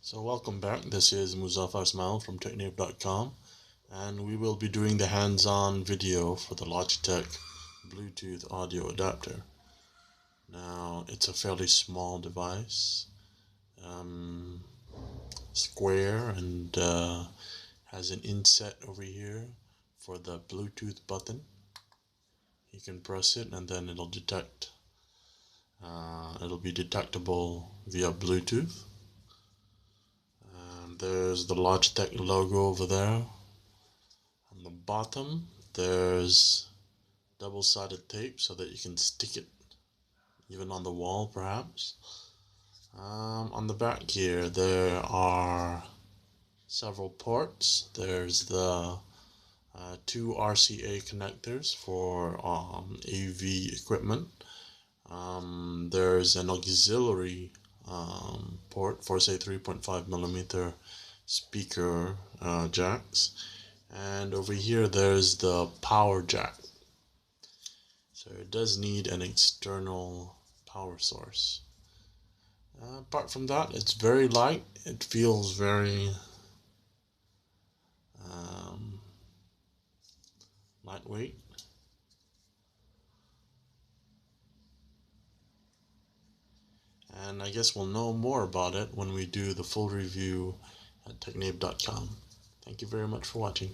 So welcome back. This is Muzaffar Ismail from TechNave.com, and we will be doing the hands-on video for the Logitech Bluetooth Audio Adapter. Now, it's a fairly small device, square, and has an inset over here for the Bluetooth button. You can press it and then it'll detect. It'll be detectable via Bluetooth. There's the Logitech logo over there. On the bottom, there's double-sided tape so that you can stick it even on the wall, perhaps. On the back here, there are several ports. There's the two RCA connectors for AV equipment. There's an auxiliary port for, say, 3.5mm speaker jacks, and over here there's the power jack. So it does need an external power source. Apart from that, it's very light. It feels very lightweight. And I guess we'll know more about it when we do the full review at TechNave.com. Thank you very much for watching.